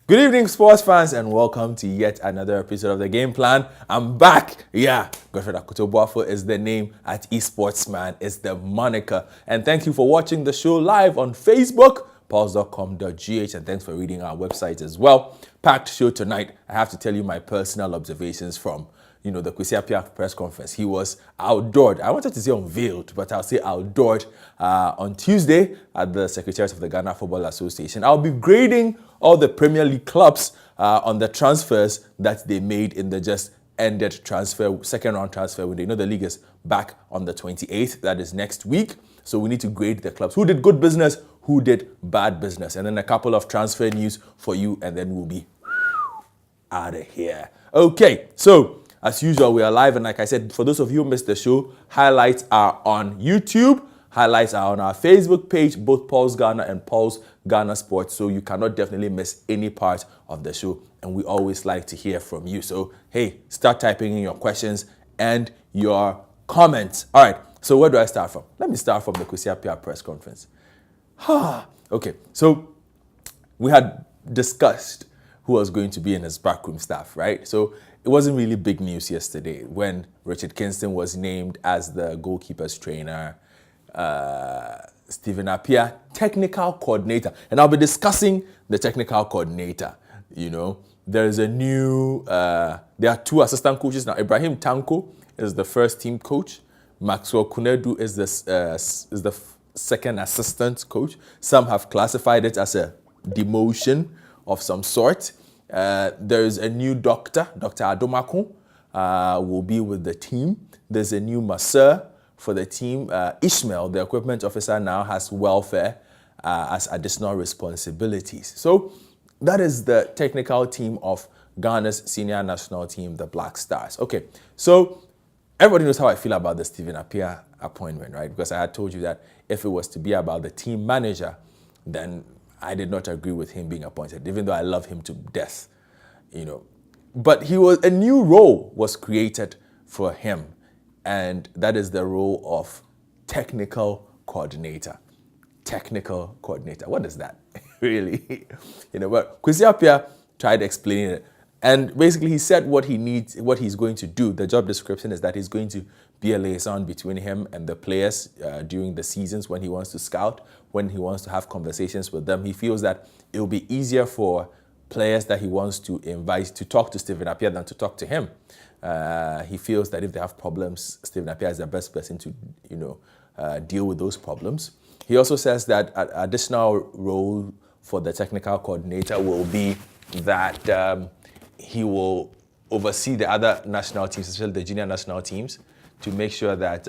Good evening, sports fans, and welcome to yet another episode of The Game Plan. I'm back. Yeah, Godfred Akoto Boafo is the name at eSportsman, is the moniker. And thank you for watching the show live on Facebook, pulse.com.gh, and thanks for reading our website as well. Packed show tonight. I have to tell you my personal observations from the Kwesi Appiah press conference. He was outdoored. I wanted to say unveiled, but I'll say outdoored on Tuesday at the Secretariat of the Ghana Football Association. I'll be grading all the Premier League clubs on the transfers that they made in the just ended second round transfer window. The league is back on the 28th. That is next week. So we need to grade the clubs. Who did good business? Who did bad business? And then a couple of transfer news for you, and then we'll be out of here. Okay, so as usual, we are live, and like I said, for those of you who missed the show, highlights are on YouTube. Highlights are on our Facebook page, both Pulse Ghana and Pulse Ghana Sports, so you cannot definitely miss any part of the show, and we always like to hear from you. So, hey, start typing in your questions and your comments. All right, so where do I start from? Let me start from the Kwesi Appiah press conference. Okay, so we had discussed who was going to be in his backroom staff, right? So it wasn't really big news yesterday when Richard Kingston was named as the goalkeepers trainer, Stephen Appiah, technical coordinator. And I'll be discussing the technical coordinator. There's a new, there are two assistant coaches now. Ibrahim Tanko is the first team coach. Maxwell Kunedu is the second assistant coach. Some have classified it as a demotion of some sort. There's a new Dr. Adomako will be with the team. There's a new masseur for the team. Ishmael, the equipment officer, now has welfare as additional responsibilities. So that is the technical team of Ghana's senior national team, the Black Stars. Okay, so everybody knows how I feel about the Stephen Appiah appointment, right? Because I had told you that if it was to be about the team manager, then I did not agree with him being appointed, even though I love him to death, But a new role was created for him, and that is the role of technical coordinator. Technical coordinator. What is that? Really? But Kwesi Appiah tried explaining it. And basically he said what he needs, what he's going to do. The job description is that he's going to be a liaison between him and the players during the seasons when he wants to scout, when he wants to have conversations with them. He feels that it will be easier for players that he wants to invite to talk to Stephen Appiah than to talk to him. He feels that if they have problems, Stephen Appiah is the best person to, deal with those problems. He also says that an additional role for the technical coordinator will be that he will oversee the other national teams, especially the junior national teams, to make sure that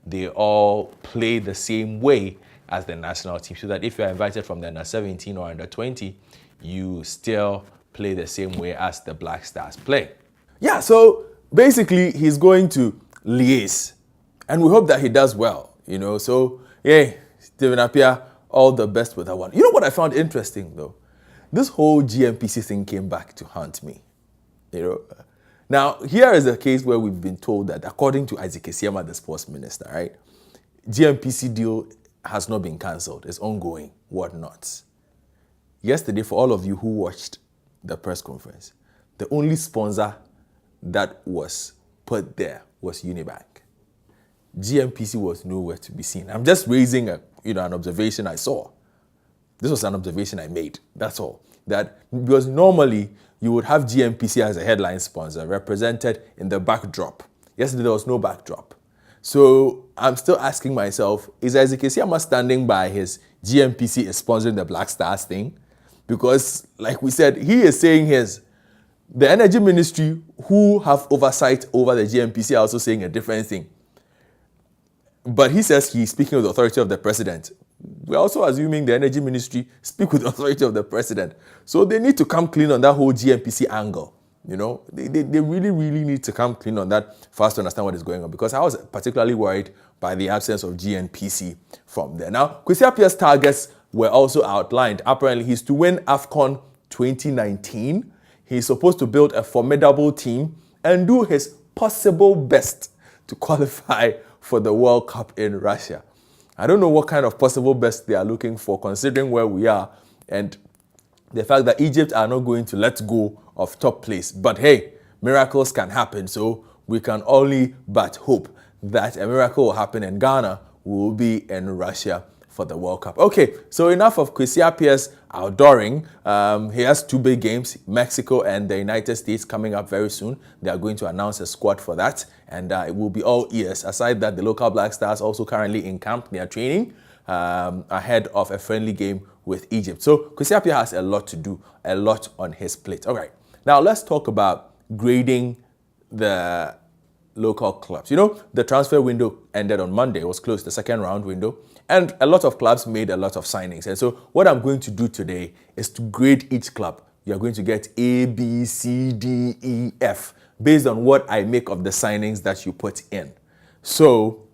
they all play the same way as the national team, so that if you're invited from the under 17 or under 20, you still play the same way as the Black Stars play. Yeah, so basically he's going to liaise, and we hope that he does well, So, yeah, Stephen Appiah, all the best with that one. You know what I found interesting, though? This whole GMPC thing came back to haunt me. Now, here is a case where we've been told that, according to Isaac Esiama, the sports minister, right, GMPC deal has not been cancelled. It's ongoing, whatnot. Yesterday, for all of you who watched the press conference, the only sponsor that was put there was Unibank. GMPC was nowhere to be seen. I'm just raising an observation I saw. This was an observation I made, that's all. Because normally you would have GMPC as a headline sponsor represented in the backdrop. Yesterday there was no backdrop. So I'm still asking myself, is Isaac Esiama standing by his GMPC is sponsoring the Black Stars thing? Because like we said, he is saying the Energy Ministry who have oversight over the GMPC are also saying a different thing. But he says he's speaking with the authority of the president. We're also assuming the Energy Ministry speak with the authority of the president. So they need to come clean on that whole GMPC angle. They really, really need to come clean on that for us to understand what is going on. Because I was particularly worried by the absence of GNPC from there. Now, Kwesi Appiah's targets were also outlined. Apparently, he's to win AFCON 2019. He's supposed to build a formidable team and do his possible best to qualify for the World Cup in Russia. I don't know what kind of possible best they are looking for, considering where we are. And the fact that Egypt are not going to let go of top place. But hey, miracles can happen, so we can only but hope that a miracle will happen and Ghana will be in Russia for the World Cup. Okay, so enough of Kwesi Appiah's outdooring. He has 2 big games, Mexico and the United States, coming up very soon. They are going to announce a squad for that, and it will be all ears. Aside that, the local Black Stars also currently in camp. They are training ahead of a friendly game with Egypt. So Kwesi Appiah has a lot to do, a lot on his plate. All right, now let's talk about grading the local clubs. You know, the transfer window ended on Monday. It was closed, the second round window. And a lot of clubs made a lot of signings. And so what I'm going to do today is to grade each club. You're going to get A, B, C, D, E, F, based on what I make of the signings that you put in. So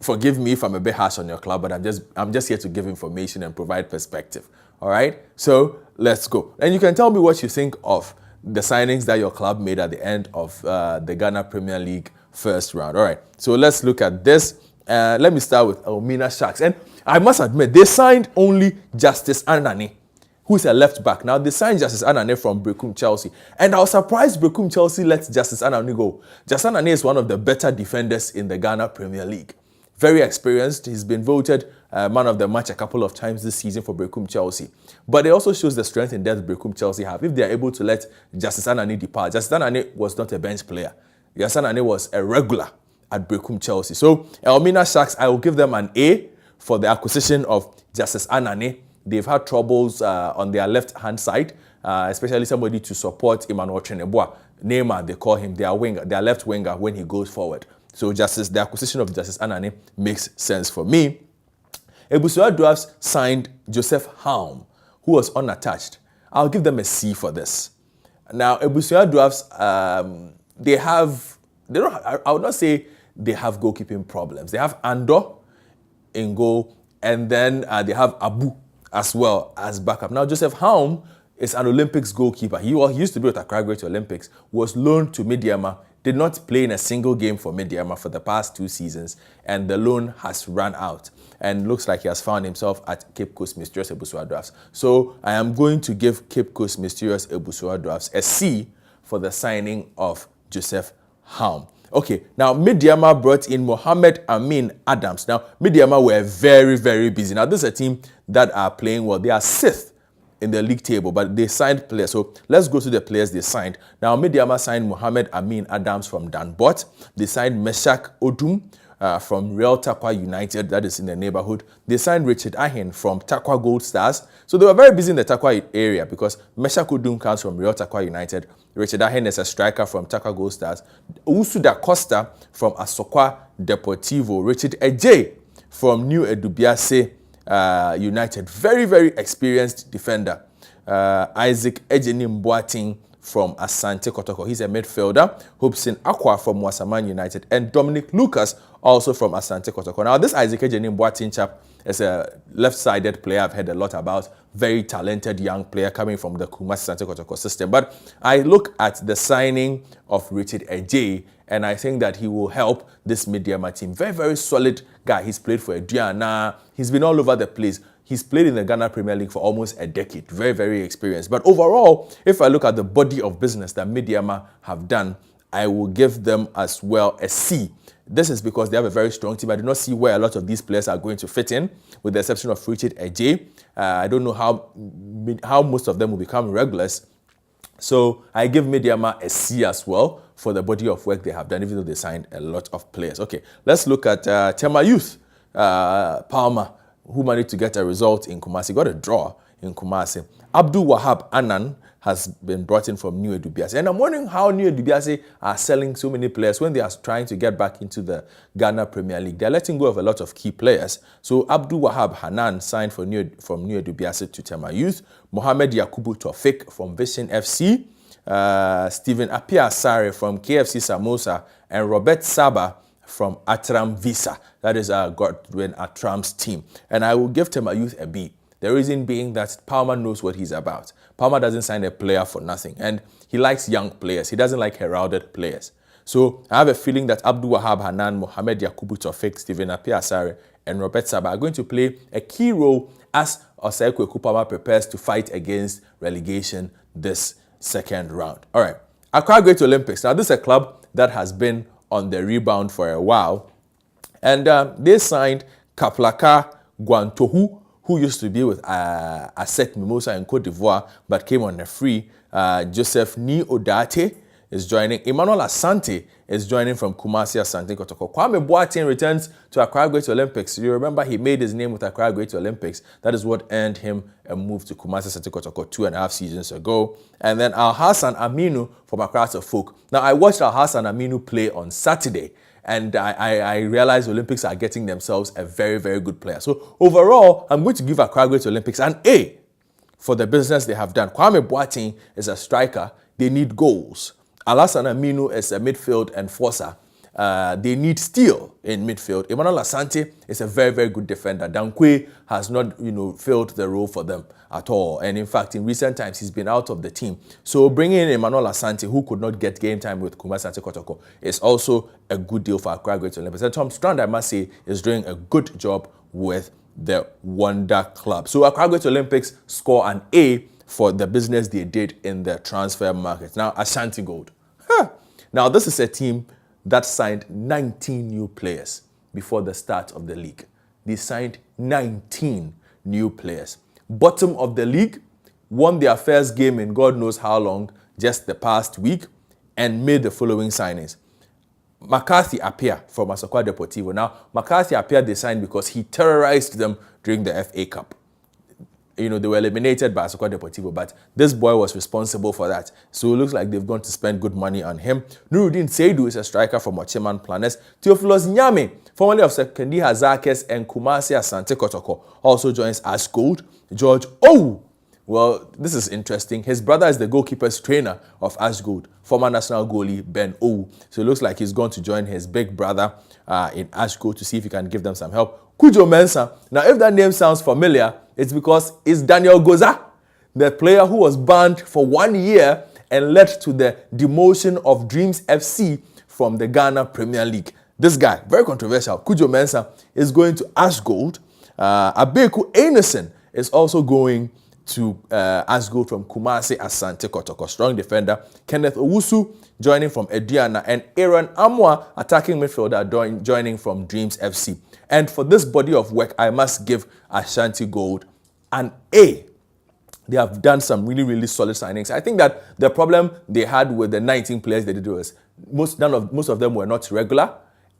forgive me if I'm a bit harsh on your club, but I'm just here to give information and provide perspective. All right? So let's go. And you can tell me what you think of the signings that your club made at the end of the Ghana Premier League first round. All right, so let's look at this. Let me start with Elmina Sharks. And I must admit, they signed only Justice Anane, who is a left back. Now, they signed Justice Anane from Brekum Chelsea. And I was surprised Brekum Chelsea let Justice Anane go. Justice Anane is one of the better defenders in the Ghana Premier League. Very experienced. He's been voted man of the match a couple of times this season for Brekum Chelsea. But it also shows the strength and depth Brekum Chelsea have if they are able to let Justice Anane depart. Justice Anane was not a bench player. Justice Anane was a regular at Brekum Chelsea. So Elmina Sharks, I will give them an A for the acquisition of Justice Anane. They've had troubles on their left-hand side, especially somebody to support Emmanuel Trenebois. Neymar, they call him their left winger when he goes forward. So the acquisition of Justice Anane makes sense for me. Ebusua Dwarfs signed Joseph Halm, who was unattached. I'll give them a C for this. Now, Ebusua Dwarfs, I would not say they have goalkeeping problems. They have Ando in goal, and then they have Abu as well as backup. Now, Joseph Halm is an Olympics goalkeeper. He used to be with Accra Great Olympics, was loaned to Midiama, did not play in a single game for Midiama for the past 2 seasons, and the loan has run out. And looks like he has found himself at Cape Coast Mysterious Ebusua Dwarfs. So I am going to give Cape Coast Mysterious Ebusua Dwarfs a C for the signing of Joseph Halm. Okay, now Midiama brought in Mohamed Amin Adams. Now, Midiama were very, very busy. Now, this is a team that are playing well. They are 6th in the league table, but they signed players. So let's go to the players they signed. Now, Midiama signed Mohamed Amin Adams from Danbot. They signed Meshak Odum from Real Takwa United, that is in the neighborhood. They signed Richard Ahin from Takwa Gold Stars. So they were very busy in the Takwa area because Meshak Odum comes from Real Takwa United. Richard Ahin is a striker from Takwa Gold Stars. Usuda Costa from Asokwa Deportivo. Richard Ejay from New Edubiase United. Very, very experienced defender. Isaac Ejenim Boating from Asante Kotoko. He's a midfielder. Hobson Aqua from Wasaman United. And Dominic Lucas, also from Asante Kotoko. Now, this Isaac Ejenim Boating chap is a left-sided player I've heard a lot about. Very talented young player coming from the Kumasi Asante Kotoko system. But I look at the signing of Richard Ejay, and I think that he will help this Midiama team. Very, very solid guy. He's played for Aduana. He's been all over the place. He's played in the Ghana Premier League for almost a decade. Very, very experienced. But overall, if I look at the body of business that Midiama have done, I will give them as well a C. This is because they have a very strong team. I do not see where a lot of these players are going to fit in, with the exception of Richard Ejay. I don't know how most of them will become regulars. So I give Midiama a C as well for the body of work they have done, even though they signed a lot of players. Okay, let's look at Tema Youth, Palmer, who managed to get a result in Kumasi, got a draw in Kumasi. Abdul Wahab Anan has been brought in from New Edubiase. And I'm wondering how New Edubiase are selling so many players when they are trying to get back into the Ghana Premier League. They're letting go of a lot of key players. So Abdul Wahab Hanan signed from New Edubiase to Tema Youth. Mohamed Yakubu Tofik from Vision FC. Stephen Appiah Asare from KFC Samosa. And Robert Saba from Atram Visa. That is Godwin Atram's team. And I will give Tema Youth a B. The reason being that Palmer knows what he's about. Palmer doesn't sign a player for nothing. And he likes young players. He doesn't like heralded players. So I have a feeling that Abdul Wahab Hanan, Mohamed Yakubu Tofik, Stephen Appiah Asare, and Robert Saba are going to play a key role as Osei Kwekupama prepares to fight against relegation this second round. All right, Accra Great Olympics. Now, this is a club that has been on the rebound for a while, and they signed Kaplaka Guantohu, who used to be with Asset Mimosa in Cote d'Ivoire, but came on a free. Joseph Ni Odate is joining. Emmanuel Asante is joining from Kumasi Asante Kotoko. Kwame Boateng returns to Accra Great Olympics. You remember he made his name with Accra Great Olympics. That is what earned him a move to Kumasi Asante Kotoko 2.5 seasons ago. And then Al Hassan Aminu from Accra to Folk. Now, I watched Al Hassan Aminu play on Saturday, and I realized Olympics are getting themselves a very, very good player. So overall, I'm going to give Accra Great Olympics an A for the business they have done. Kwame Boateng is a striker. They need goals. Alassane Aminu is a midfield enforcer. They need steel in midfield. Emmanuel Asante is a very, very good defender. Dankwe has not, filled the role for them at all. And in fact, in recent times, he's been out of the team. So bringing in Emmanuel Asante, who could not get game time with Kumasi Asante Kotoko, is also a good deal for Accra Great Olympics. And Tom Strand, I must say, is doing a good job with the Wonder Club. So Accra Great Olympics score an A for the business they did in the transfer market. Now, Ashanti Gold. Now, this is a team that signed 19 new players before the start of the league. They signed 19 new players. Bottom of the league, won their first game in God knows how long, just the past week, and made the following signings. McCarthy Appiah from Asokwa Deportivo. Now, McCarthy Appiah they signed because he terrorized them during the FA Cup. They were eliminated by Asokwa Deportivo, but this boy was responsible for that. So it looks like they've gone to spend good money on him. Nuruddin Seidu is a striker from Ocheman Planes. Theophilus Nyame, formerly of Sekondi Hazakes and Kumasi Asante Kotoko, also joins Ash Gold. George Owu. Well, this is interesting. His brother is the goalkeeper's trainer of Ash Gold, former national goalie Ben Owu. So it looks like he's going to join his big brother in Ash Gold to see if he can give them some help. Kujo Mensah. Now, if that name sounds familiar, it's because it's Daniel Goza, the player who was banned for 1 year and led to the demotion of Dreams FC from the Ghana Premier League. This guy, very controversial, Kujo Mensah, is going to Ash Gold. Abeku Einison is also going to Ash Gold from Kumasi Asante Kotoko. Strong defender. Kenneth Owusu joining from Ediana, and Aaron Amwa, attacking midfielder, joining from Dreams FC. And for this body of work, I must give Ashanti Gold an A. They have done some really, really solid signings. I think that the problem they had with the 19 players they did was most of them were not regular,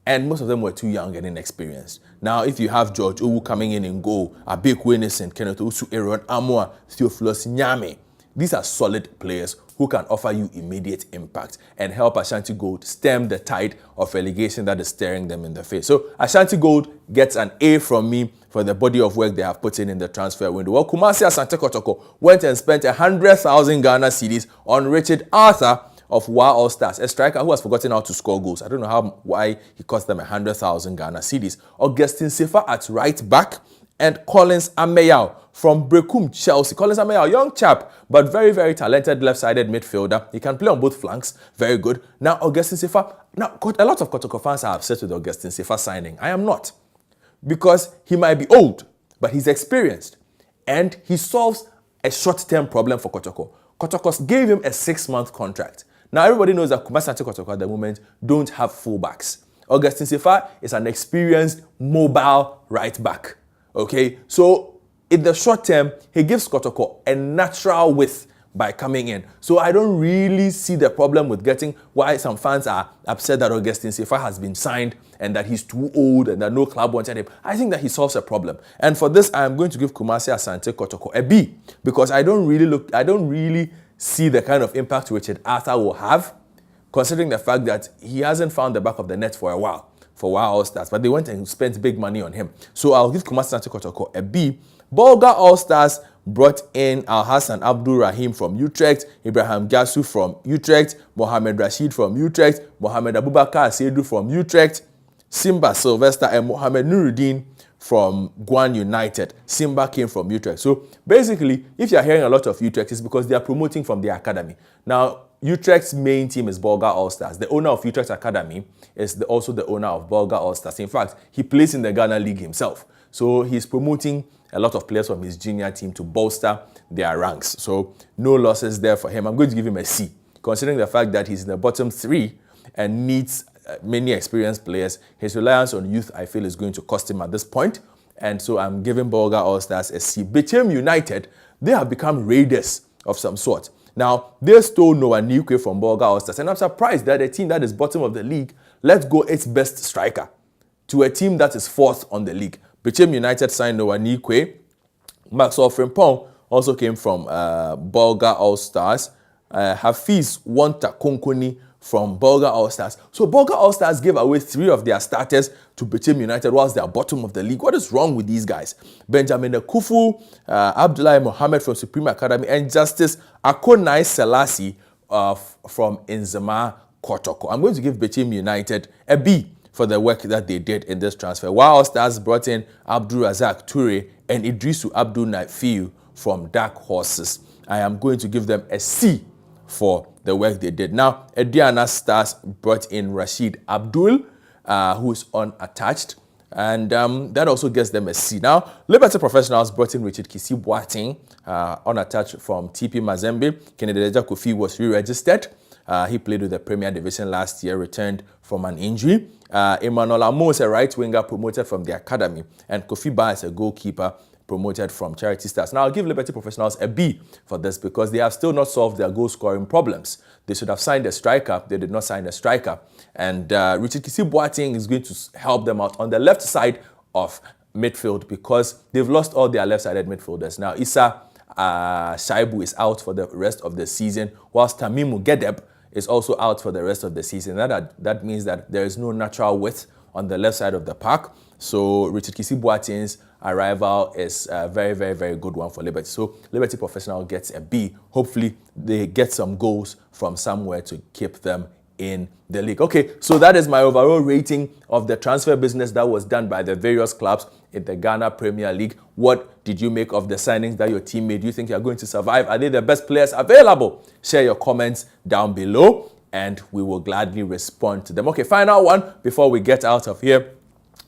and most of them were too young and inexperienced. Now, if you have George Owu coming in goal, Abeku Innocent, Kenneth Owusu, Aaron Amwa, Theophilus Nyame, these are solid players who can offer you immediate impact and help Ashanti Gold stem the tide of relegation that is staring them in the face. So Ashanti Gold gets an A from me for the body of work they have put in the transfer window. Well, Kumasi Asante Kotoko went and spent 100,000 Ghana cedis on Richard Arthur of Wa All Stars, a striker who has forgotten how to score goals. I don't know why he cost them 100,000 Ghana cedis. Augustine Sefa at right back, and Collins Ameyao from Brekum, Chelsea. Collins Ameyao, young chap, but very, very talented left-sided midfielder. He can play on both flanks. Very good. Now, Augustine Sefa. Now, a lot of Kotoko fans are upset with Augustine Sefa signing. I am not. Because he might be old, but he's experienced. And he solves a short-term problem for Kotoko. Kotoko gave him a 6-month contract. Now, everybody knows that Kumasi Asante Kotoko at the moment don't have fullbacks. Augustine Sefa is an experienced, mobile right back. Okay, so in the short term, he gives Kotoko a natural width by coming in. So I don't really see the problem with getting why some fans are upset that Augustine Sefa has been signed and that he's too old and that no club wanted him. I think that he solves a problem. And for this, I am going to give Kumasi Asante Kotoko a B, because I don't really see the kind of impact Richard Arthur will have, considering the fact that he hasn't found the back of the net for a while. For Wa All Stars, but they went and spent big money on him. So I'll give Kumasi Asante Kotoko a B. Bolga All Stars brought in Al Hassan Abdul Rahim from Utrecht, Ibrahim Gassu from Utrecht, Mohamed Rashid from Utrecht, Mohamed Abubakar Asedu from Utrecht, Simba Sylvester, and Mohamed Nuruddin from Guan United. Simba came from Utrecht. So basically, if you're hearing a lot of Utrecht, it's because they are promoting from the academy. Now, Utrecht's main team is Bolga All Stars. The owner of Utrecht Academy is also the owner of Bolga All Stars. In fact, he plays in the Ghana League himself. So he's promoting a lot of players from his junior team to bolster their ranks. So no losses there for him. I'm going to give him a C, considering the fact that he's in the bottom 3 and needs many experienced players. His reliance on youth, I feel, is going to cost him at this point. And so I'm giving Bolga All-Stars a C. Bechem United, they have become raiders of some sort. Now, they stole Noah Nikwe from Bolga All-Stars, and I'm surprised that a team that is bottom of the league let go its best striker to a team that is 4th on the league. Bechem United signed Noah Nikwe. Maxwell Frimpong also came from Bolga All-Stars. Hafiz Wanta Konkoni from Bolga All-Stars. So Bolga All-Stars gave away 3 of their starters to Bechem United whilst they are bottom of the league. What is wrong with these guys? Benjamin Akufu, Abdullahi Mohammed from Supreme Academy, and Justice Akonai Selassie from Inzama Kotoko. I'm going to give Bechem United a B for the work that they did in this transfer. While Stars brought in Abdul Razak Toure and Idrisu Abdul Nafiu from Dark Horses, I am going to give them a C for the work they did. Now, Ediana Stars brought in Rashid Abdul, who is unattached, and that also gets them a C. Now, Liberty Professionals brought in Richard Kisi Boateng, unattached from TP Mazembe. Kennedy Deja Kofi was re-registered. He played with the Premier Division last year, returned from an injury. Emmanuel Amo is a right winger promoted from the academy, and Kofi Ba is a goalkeeper promoted from Charity Stars. Now, I'll give Liberty Professionals a B for this because they have still not solved their goal-scoring problems. They should have signed a striker. They did not sign a striker. And Richard Kisi Boateng is going to help them out on the left side of midfield because they've lost all their left-sided midfielders. Now, Issa Shaibu is out for the rest of the season, whilst Tamimu Gedeb is also out for the rest of the season. That means that there is no natural width on the left side of the park. So Richard Kisi Boateng's arrival is a very, very, very good one for Liberty. So Liberty Professional gets a B. Hopefully they get some goals from somewhere to keep them in the league. Okay, so that is my overall rating of the transfer business that was done by the various clubs in the Ghana Premier League. What did you make of the signings that your team made? Do you think you're going to survive? Are they the best players available? Share your comments down below and we will gladly respond to them. Okay, final one before we get out of here.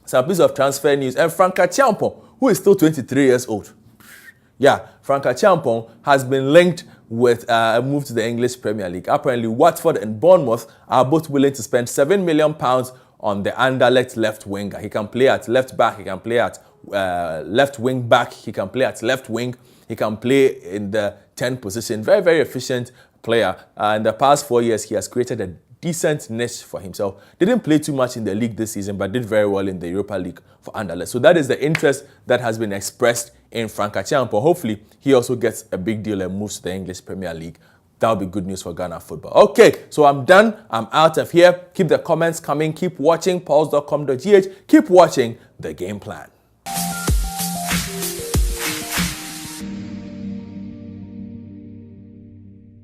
Some piece of transfer news. And Franka Chiampong, who is still 23 years old. Yeah, Franka Chiampong has been linked with a move to the English Premier League. Apparently, Watford and Bournemouth are both willing to spend £7 million on the Anderlecht left winger. He can play at left back, he can play at left wing back, he can play at left wing, he can play in the 10 position. Very, very efficient player. In the past 4 years, he has created a decent niche for himself. Didn't play too much in the league this season, but did very well in the Europa League for Anderlecht. So that is the interest that has been expressed in Franka Chiampong. Hopefully, he also gets a big deal and moves to the English Premier League. That'll be good news for Ghana football. Okay, so I'm done. I'm out of here. Keep the comments coming. Keep watching pulse.com.gh. Keep watching The Game Plan.